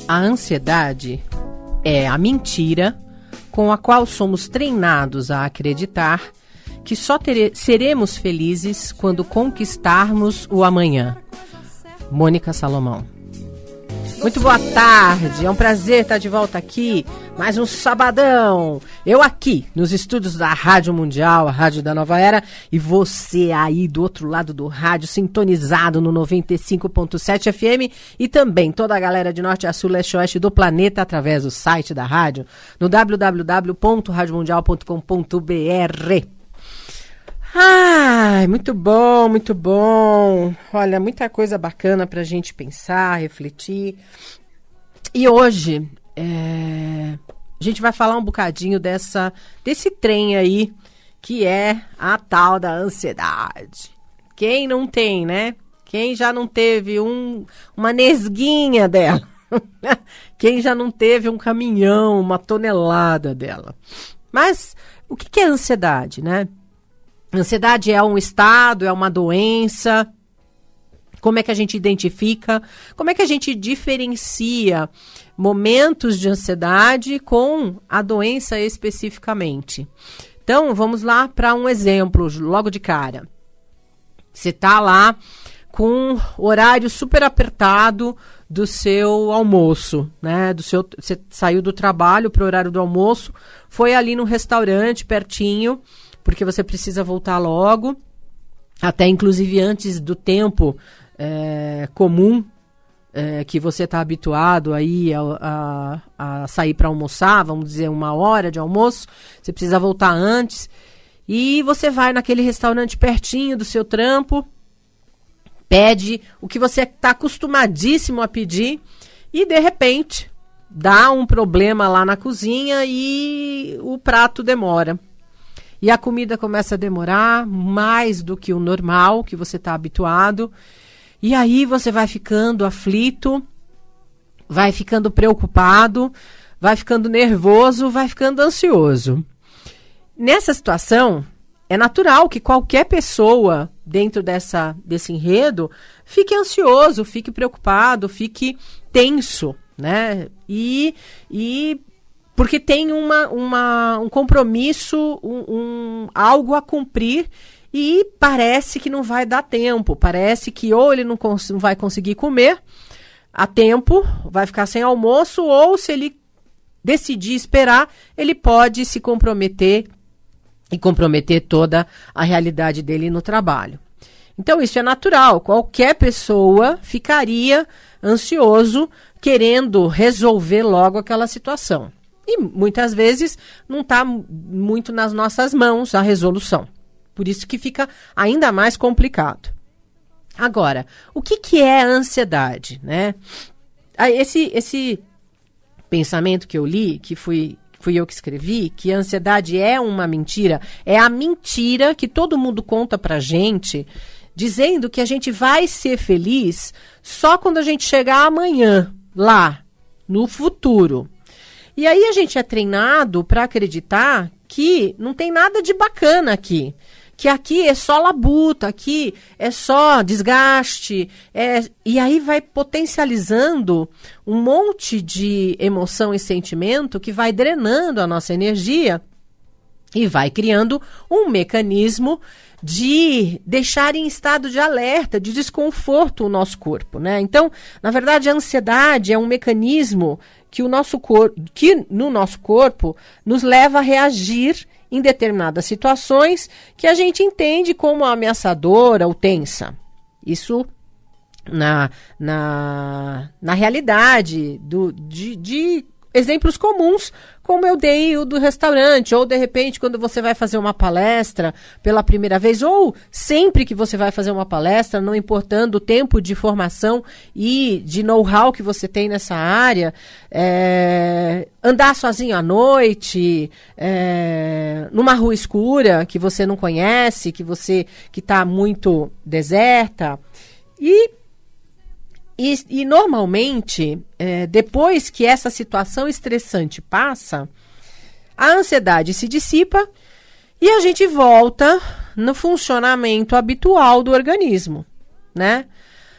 A ansiedade é a mentira com a qual somos treinados a acreditar que só seremos felizes quando conquistarmos o amanhã. Mônica Salomão. Muito boa tarde, é um prazer estar de volta aqui, mais um sabadão, eu aqui nos estúdios da Rádio Mundial, a Rádio da Nova Era, e você aí do outro lado do rádio, sintonizado no 95.7 FM, e também toda a galera de norte a sul, leste e oeste do planeta, através do site da rádio, no www.radiomundial.com.br. Ai, muito bom, muito bom. Olha, muita coisa bacana pra gente pensar, refletir. E hoje, a gente vai falar um bocadinho desse trem aí, que é a tal da ansiedade. Quem não tem, né? Quem já não teve uma nesguinha dela? Quem já não teve um caminhão, uma tonelada dela? Mas o que é ansiedade, né? Ansiedade é um estado, é uma doença. Como é que a gente identifica? Como é que a gente diferencia momentos de ansiedade com a doença especificamente? Então, vamos lá para um exemplo, logo de cara. Você está lá com um horário super apertado do seu almoço, né? Você saiu do trabalho para o horário do almoço, foi ali no restaurante pertinho, porque você precisa voltar logo, até inclusive antes do tempo comum que você está habituado aí a sair para almoçar, vamos dizer 1 hora de almoço, você precisa voltar antes, e você vai naquele restaurante pertinho do seu trampo, pede o que você está acostumadíssimo a pedir, e de repente dá um problema lá na cozinha e o prato demora. E a comida começa a demorar mais do que o normal, que você está habituado. E aí você vai ficando aflito, vai ficando preocupado, vai ficando nervoso, vai ficando ansioso. Nessa situação, é natural que qualquer pessoa dentro desse enredo fique ansioso, fique preocupado, fique tenso, né? E porque tem um compromisso, algo a cumprir, e parece que não vai dar tempo. Parece que ou ele não vai conseguir comer a tempo, vai ficar sem almoço, ou se ele decidir esperar, ele pode se comprometer e comprometer toda a realidade dele no trabalho. Então isso é natural, qualquer pessoa ficaria ansioso, querendo resolver logo aquela situação. E muitas vezes não está muito nas nossas mãos a resolução. Por isso que fica ainda mais complicado. Agora, o que é a ansiedade, né? Esse pensamento que eu li, que fui eu que escrevi, que a ansiedade é uma mentira, é a mentira que todo mundo conta pra gente, dizendo que a gente vai ser feliz só quando a gente chegar amanhã, lá, no futuro. E aí a gente é treinado para acreditar que não tem nada de bacana aqui. Que aqui é só labuta, aqui é só desgaste. E aí vai potencializando um monte de emoção e sentimento que vai drenando a nossa energia e vai criando um mecanismo de deixar em estado de alerta, de desconforto o nosso corpo, né? Então, na verdade, a ansiedade é um mecanismo que no nosso corpo nos leva a reagir em determinadas situações que a gente entende como ameaçadora ou tensa. Isso na realidade de exemplos comuns, como eu dei o do restaurante, ou de repente quando você vai fazer uma palestra pela primeira vez, ou sempre que você vai fazer uma palestra, não importando o tempo de formação e de know-how que você tem nessa área, andar sozinho à noite, numa rua escura que você não conhece, que está muito deserta, e normalmente, depois que essa situação estressante passa, a ansiedade se dissipa e a gente volta no funcionamento habitual do organismo, né?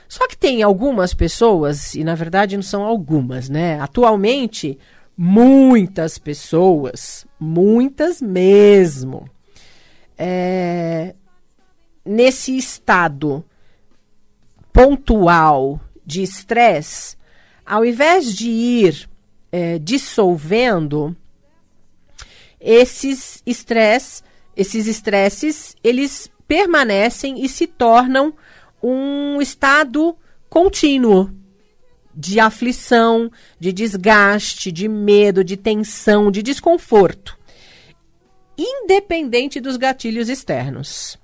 Só que tem algumas pessoas, e na verdade não são algumas, né? Atualmente, muitas pessoas, muitas mesmo, nesse estado pontual de estresse, ao invés de ir dissolvendo esses estresses, eles permanecem e se tornam um estado contínuo de aflição, de desgaste, de medo, de tensão, de desconforto, independente dos gatilhos externos.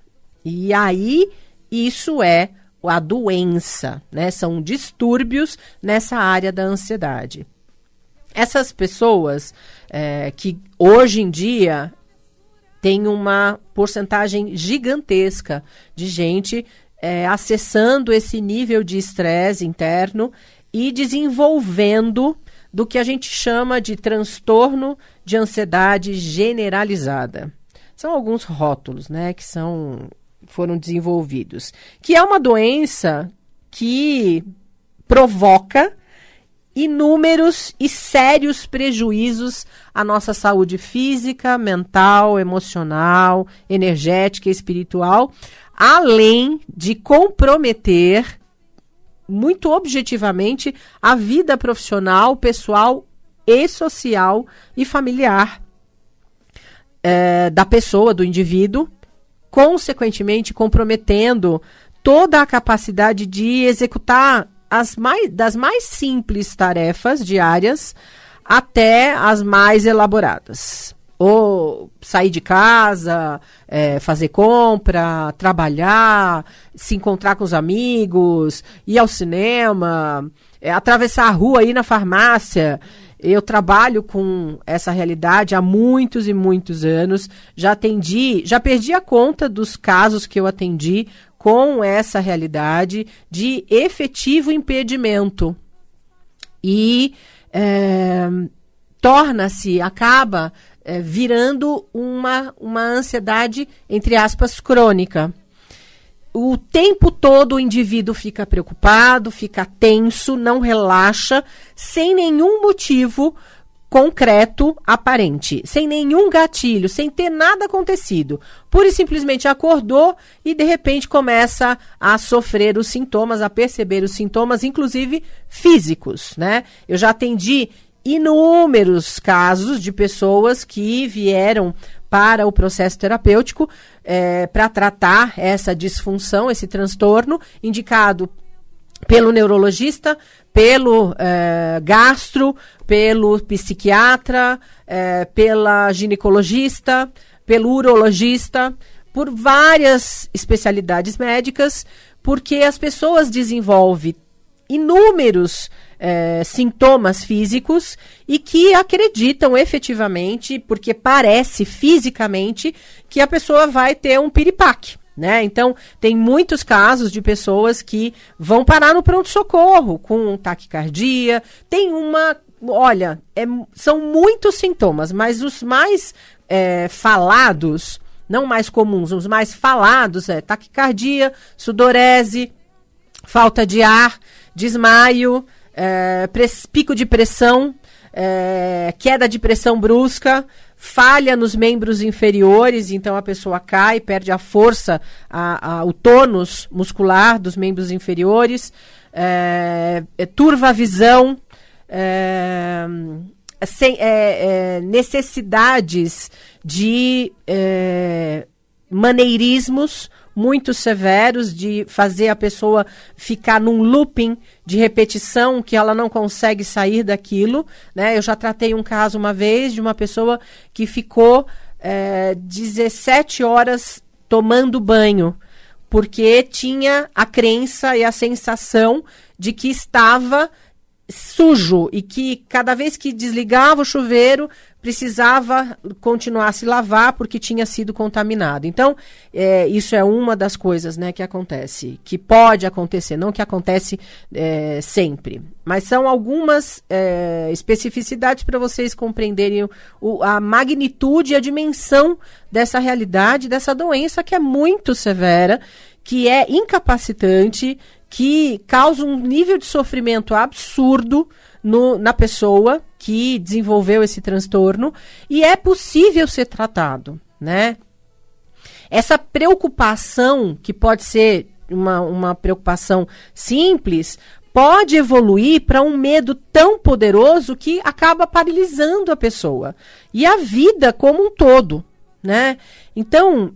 E aí, isso é a doença, né? São distúrbios nessa área da ansiedade. Essas pessoas que hoje em dia tem uma porcentagem gigantesca de gente acessando esse nível de estresse interno e desenvolvendo do que a gente chama de transtorno de ansiedade generalizada. São alguns rótulos, né, que foram desenvolvidos, que é uma doença que provoca inúmeros e sérios prejuízos à nossa saúde física, mental, emocional, energética e espiritual, além de comprometer muito objetivamente a vida profissional, pessoal e social e familiar da pessoa, do indivíduo, consequentemente comprometendo toda a capacidade de executar das mais simples tarefas diárias até as mais elaboradas. Ou sair de casa, fazer compra, trabalhar, se encontrar com os amigos, ir ao cinema, atravessar a rua, ir na farmácia. Eu trabalho com essa realidade há muitos e muitos anos. Já perdi a conta dos casos que eu atendi com essa realidade de efetivo impedimento. E acaba virando uma ansiedade, entre aspas, crônica. O tempo todo o indivíduo fica preocupado, fica tenso, não relaxa, sem nenhum motivo concreto aparente, sem nenhum gatilho, sem ter nada acontecido. Pura e simplesmente acordou e de repente começa a sofrer os sintomas, a perceber os sintomas, inclusive físicos, né? Eu já atendi inúmeros casos de pessoas que vieram para o processo terapêutico para tratar essa disfunção, esse transtorno, indicado pelo neurologista, pelo gastro, pelo psiquiatra, pela ginecologista, pelo urologista, por várias especialidades médicas, porque as pessoas desenvolvem inúmeros sintomas físicos e que acreditam efetivamente, porque parece fisicamente, que a pessoa vai ter um piripaque, né? Então, tem muitos casos de pessoas que vão parar no pronto-socorro com taquicardia. São muitos sintomas, mas os mais falados, não mais comuns, os mais falados taquicardia, sudorese, falta de ar, desmaio, pico de pressão, queda de pressão brusca, falha nos membros inferiores, então a pessoa cai, perde a força, o tônus muscular dos membros inferiores, turva a visão, necessidades de maneirismos muito severos, de fazer a pessoa ficar num looping de repetição que ela não consegue sair daquilo, né? Eu já tratei um caso uma vez de uma pessoa que ficou 17 horas tomando banho, porque tinha a crença e a sensação de que estava sujo e que cada vez que desligava o chuveiro precisava continuar a se lavar porque tinha sido contaminado. Então, isso é uma das coisas, né, que acontece, que pode acontecer, não que acontece sempre. Mas são algumas especificidades para vocês compreenderem a magnitude e a dimensão dessa realidade, dessa doença que é muito severa, que é incapacitante, que causa um nível de sofrimento absurdo na pessoa que desenvolveu esse transtorno, e é possível ser tratado, né? Essa preocupação, que pode ser uma preocupação simples, pode evoluir para um medo tão poderoso que acaba paralisando a pessoa e a vida como um todo, né? Então,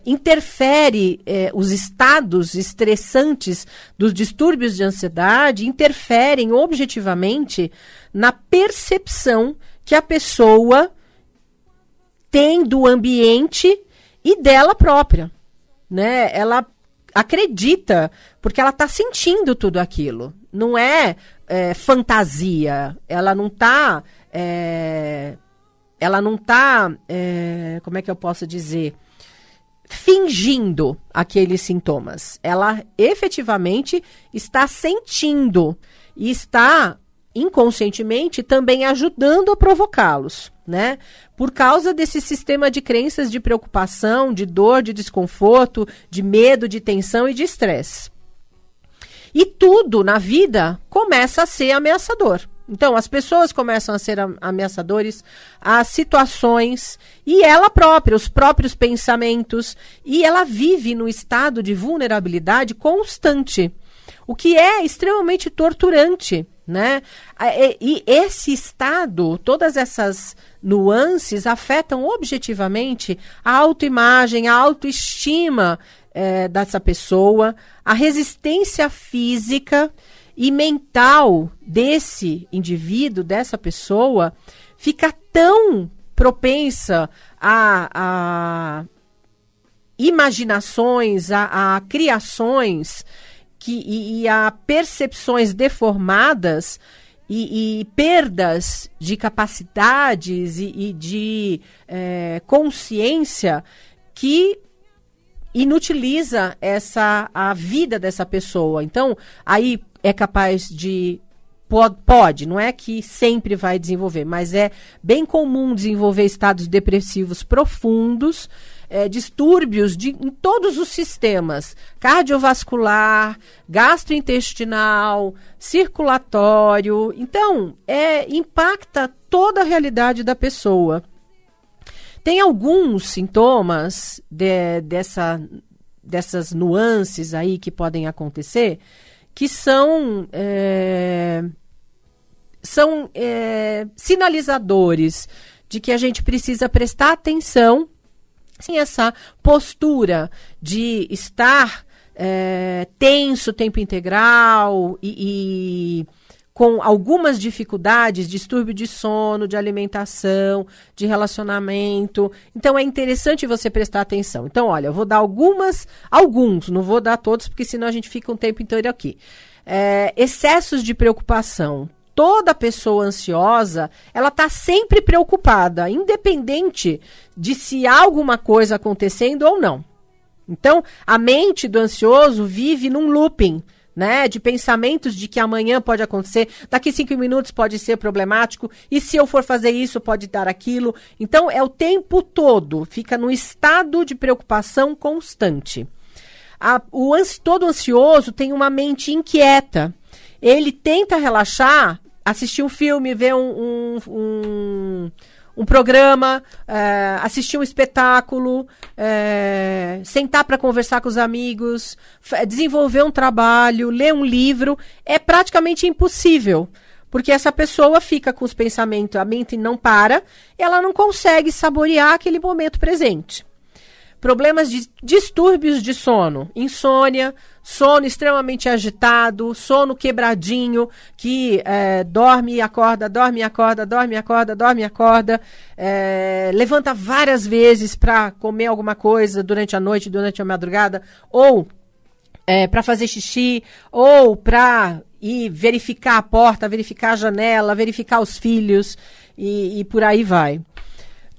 interfere os estados estressantes dos distúrbios de ansiedade, interferem objetivamente na percepção que a pessoa tem do ambiente e dela própria, né? Ela acredita, porque ela está sentindo tudo aquilo. Não é fantasia, ela não está... como é que eu posso dizer, fingindo aqueles sintomas. Ela efetivamente está sentindo e está inconscientemente também ajudando a provocá-los, né? Por causa desse sistema de crenças de preocupação, de dor, de desconforto, de medo, de tensão e de estresse. E tudo na vida começa a ser ameaçador. Então, as pessoas começam a ser ameaçadores, as situações e ela própria, os próprios pensamentos. E ela vive no estado de vulnerabilidade constante, o que é extremamente torturante, né? E esse estado, todas essas nuances afetam objetivamente a autoimagem, a autoestima dessa pessoa, a resistência física e mental desse indivíduo, dessa pessoa, fica tão propensa a imaginações, a criações e a percepções deformadas e perdas de capacidades e de consciência que inutiliza a vida dessa pessoa. Então, aí é capaz de... Pode, não é que sempre vai desenvolver, mas é bem comum desenvolver estados depressivos profundos, distúrbios em todos os sistemas, cardiovascular, gastrointestinal, circulatório. Então, impacta toda a realidade da pessoa. Tem alguns sintomas dessas nuances aí que podem acontecer, que são sinalizadores de que a gente precisa prestar atenção. Sim, essa postura de estar tenso o tempo integral e com algumas dificuldades, distúrbio de sono, de alimentação, de relacionamento. Então, é interessante você prestar atenção. Então, olha, eu vou dar alguns, não vou dar todos, porque senão a gente fica um tempo inteiro aqui. Excessos de preocupação. Toda pessoa ansiosa, ela está sempre preocupada, independente de se há alguma coisa acontecendo ou não. Então, a mente do ansioso vive num looping, né, de pensamentos de que amanhã pode acontecer, daqui 5 minutos pode ser problemático, e se eu for fazer isso, pode dar aquilo. Então, é o tempo todo, fica no estado de preocupação constante. Todo ansioso tem uma mente inquieta. Ele tenta relaxar, assistir um filme, ver um programa, assistir um espetáculo, sentar para conversar com os amigos, desenvolver um trabalho, ler um livro, é praticamente impossível, porque essa pessoa fica com os pensamentos, a mente não para, ela não consegue saborear aquele momento presente. Problemas de distúrbios de sono, insônia, sono extremamente agitado, sono quebradinho, que dorme e acorda, dorme e acorda, dorme e acorda, dorme e acorda, levanta várias vezes para comer alguma coisa durante a noite, durante a madrugada, ou para fazer xixi, ou para ir verificar a porta, verificar a janela, verificar os filhos e por aí vai.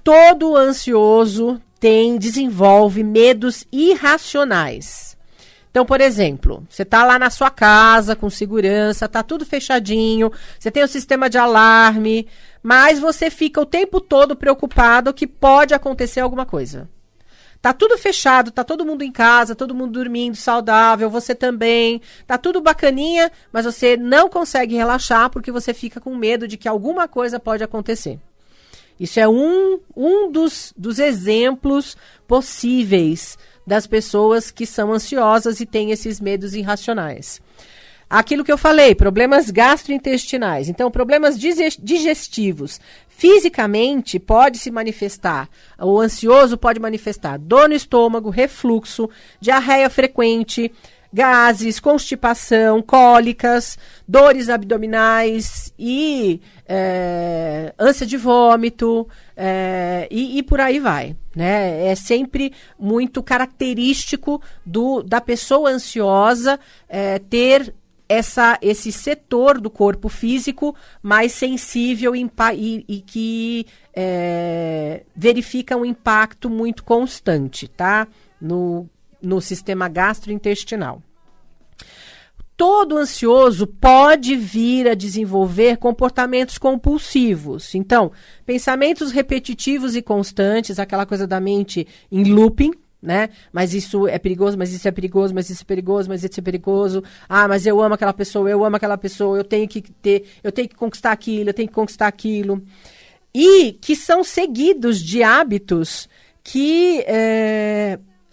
Todo ansioso desenvolve medos irracionais. Então, por exemplo, você está lá na sua casa com segurança, está tudo fechadinho, você tem o sistema de alarme, mas você fica o tempo todo preocupado que pode acontecer alguma coisa. Tá tudo fechado, tá todo mundo em casa, todo mundo dormindo, saudável, você também, tá tudo bacaninha, mas você não consegue relaxar porque você fica com medo de que alguma coisa pode acontecer. Isso é um dos exemplos possíveis das pessoas que são ansiosas e têm esses medos irracionais. Aquilo que eu falei, problemas gastrointestinais. Então, problemas digestivos. Fisicamente, pode se manifestar, o ansioso pode manifestar dor no estômago, refluxo, diarreia frequente, gases, constipação, cólicas, dores abdominais e ânsia de vômito e por aí vai, né? É sempre muito característico da pessoa ansiosa ter esse setor do corpo físico mais sensível e que verifica um impacto muito constante, tá? No sistema gastrointestinal. Todo ansioso pode vir a desenvolver comportamentos compulsivos. Então, pensamentos repetitivos e constantes, aquela coisa da mente em looping, né? Mas isso é perigoso, mas isso é perigoso, mas isso é perigoso, mas isso é perigoso. Ah, mas eu amo aquela pessoa, eu tenho que conquistar aquilo, eu tenho que conquistar aquilo. E que são seguidos de hábitos que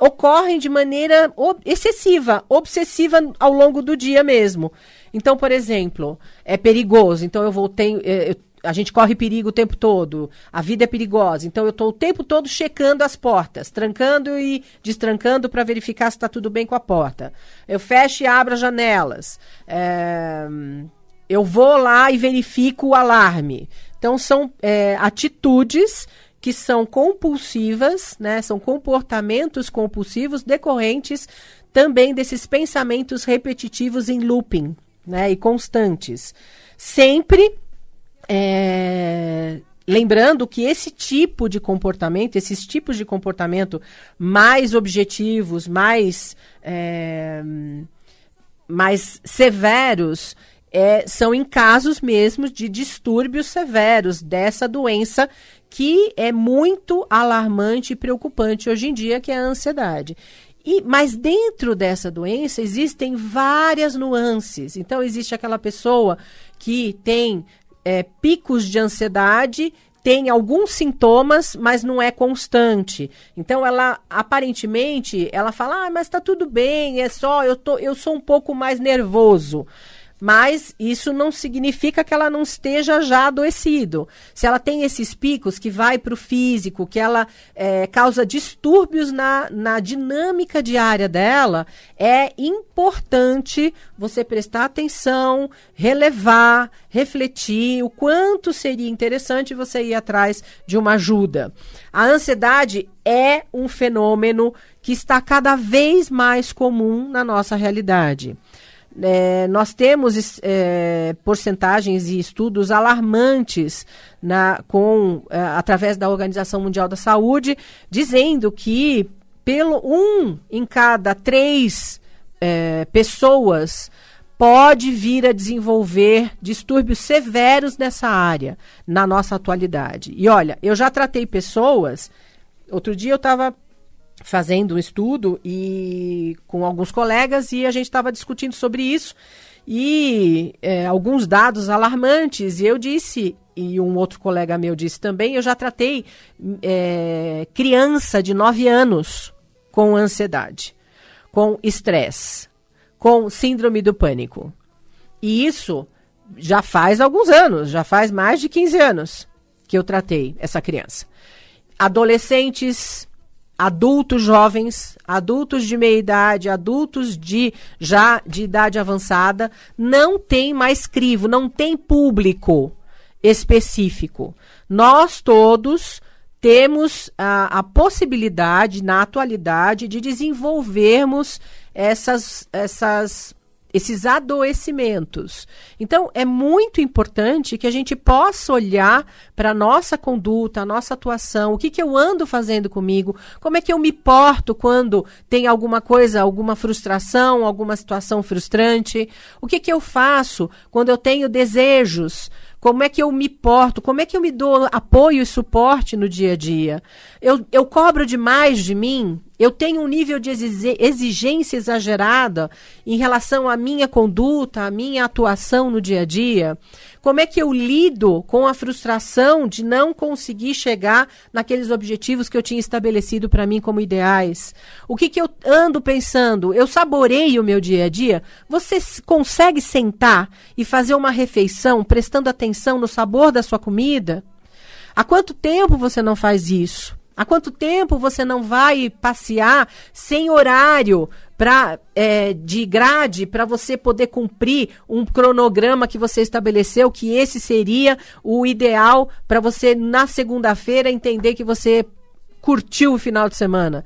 ocorrem de maneira excessiva, obsessiva ao longo do dia mesmo. Então, por exemplo, é perigoso, então a gente corre perigo o tempo todo, a vida é perigosa, então eu estou o tempo todo checando as portas, trancando e destrancando para verificar se está tudo bem com a porta. Eu fecho e abro as janelas, eu vou lá e verifico o alarme. Então são atitudes que são compulsivas, né? São comportamentos compulsivos decorrentes também desses pensamentos repetitivos em looping, né? E constantes. Sempre lembrando que esses tipos de comportamento mais objetivos, mais severos, são em casos mesmo de distúrbios severos dessa doença que é muito alarmante e preocupante hoje em dia, que é a ansiedade. Mas dentro dessa doença existem várias nuances. Então existe aquela pessoa que tem picos de ansiedade, tem alguns sintomas, mas não é constante. Então, ela, aparentemente, ela fala, mas tá tudo bem, eu sou um pouco mais nervoso. Mas isso não significa que ela não esteja já adoecido. Se ela tem esses picos que vai para o físico, que ela causa distúrbios na dinâmica diária dela, é importante você prestar atenção, relevar, refletir o quanto seria interessante você ir atrás de uma ajuda. A ansiedade é um fenômeno que está cada vez mais comum na nossa realidade. Nós temos porcentagens e estudos alarmantes através da Organização Mundial da Saúde, dizendo que em cada 3 pessoas pode vir a desenvolver distúrbios severos nessa área, na nossa atualidade. E olha, eu já tratei pessoas, outro dia eu estava fazendo um estudo com alguns colegas e a gente estava discutindo sobre isso e alguns dados alarmantes, e eu disse, e um outro colega meu disse também, eu já tratei criança de 9 anos com ansiedade, com estresse, com síndrome do pânico. E isso já faz alguns anos, já faz mais de 15 anos que eu tratei essa criança. Adolescentes, adultos jovens, adultos de meia idade, adultos já de idade avançada, não tem mais crivo, não tem público específico. Nós todos temos a possibilidade, na atualidade, de desenvolvermos esses adoecimentos. Então, é muito importante que a gente possa olhar para a nossa conduta, a nossa atuação, o que eu ando fazendo comigo, como é que eu me porto quando tem alguma coisa, alguma frustração, alguma situação frustrante, o que eu faço quando eu tenho desejos, Como é que eu me porto? Como é que eu me dou apoio e suporte no dia a dia? Eu cobro demais de mim? Eu tenho um nível de exigência exagerada em relação à minha conduta, à minha atuação no dia a dia? Como é que eu lido com a frustração de não conseguir chegar naqueles objetivos que eu tinha estabelecido para mim como ideais? O que eu ando pensando? Eu saboreio o meu dia a dia? Você consegue sentar e fazer uma refeição prestando atenção no sabor da sua comida? Há quanto tempo você não faz isso? Há quanto tempo você não vai passear sem horário de grade para você poder cumprir um cronograma que você estabeleceu, que esse seria o ideal para você, na segunda-feira, entender que você curtiu o final de semana?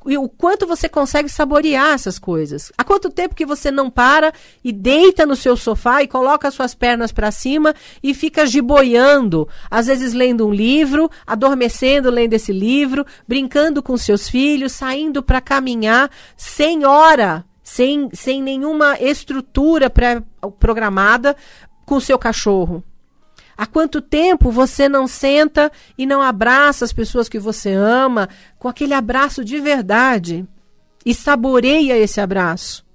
E o quanto você consegue saborear essas coisas? Há quanto tempo que você não para e deita no seu sofá e coloca as suas pernas para cima e fica giboiando, às vezes lendo um livro, adormecendo lendo esse livro, brincando com seus filhos, saindo para caminhar sem hora, sem nenhuma estrutura pré-programada com o seu cachorro? Há quanto tempo você não senta e não abraça as pessoas que você ama com aquele abraço de verdade e saboreia esse abraço?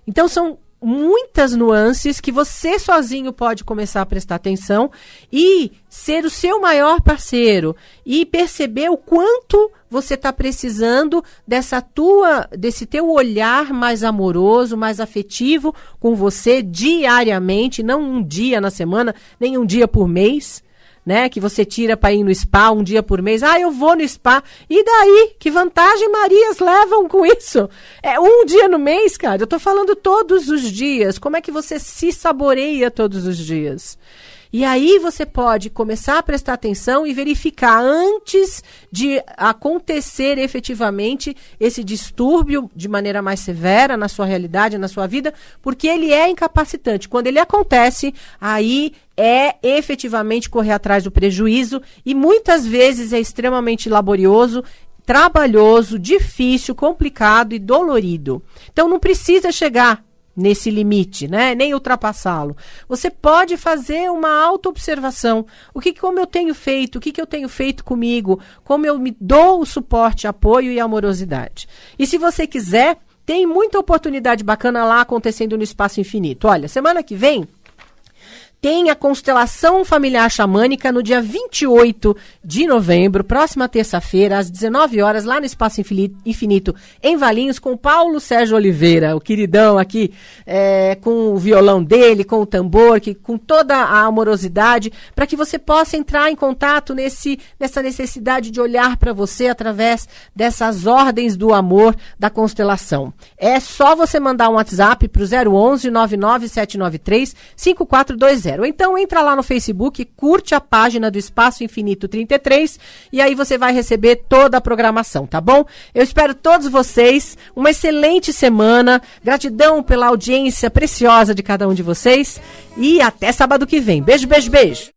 Então são muitas nuances que você sozinho pode começar a prestar atenção e ser o seu maior parceiro e perceber o quanto você está precisando desse teu olhar mais amoroso, mais afetivo com você diariamente, não um dia na semana, nem um dia por mês, né? Que você tira para ir no spa um dia por mês. Ah, eu vou no spa. E daí? Que vantagem Marias levam com isso? É um dia no mês, cara. Eu tô falando todos os dias. Como é que você se saboreia todos os dias? E aí você pode começar a prestar atenção e verificar antes de acontecer efetivamente esse distúrbio de maneira mais severa na sua realidade, na sua vida, porque ele é incapacitante. Quando ele acontece, aí é efetivamente correr atrás do prejuízo e muitas vezes é extremamente laborioso, trabalhoso, difícil, complicado e dolorido. Então não precisa chegar nesse limite, né? Nem ultrapassá-lo. Você pode fazer uma auto-observação. Como eu tenho feito? O que eu tenho feito comigo? Como eu me dou o suporte, apoio e amorosidade? E se você quiser, tem muita oportunidade bacana lá acontecendo no Espaço Infinito. Olha, semana que vem tem a constelação familiar xamânica no dia 28 de novembro, próxima terça-feira, às 19 horas, lá no Espaço Infinito, em Valinhos, com Paulo Sérgio Oliveira, o queridão aqui, com o violão dele, com o tambor, com toda a amorosidade, para que você possa entrar em contato nessa necessidade de olhar para você através dessas ordens do amor da constelação. É só você mandar um WhatsApp para o 011 99793 5420. Ou então entra lá no Facebook, curte a página do Espaço Infinito 33 e aí você vai receber toda a programação, tá bom? Eu espero todos vocês, uma excelente semana, gratidão pela audiência preciosa de cada um de vocês e até sábado que vem. Beijo, beijo, beijo!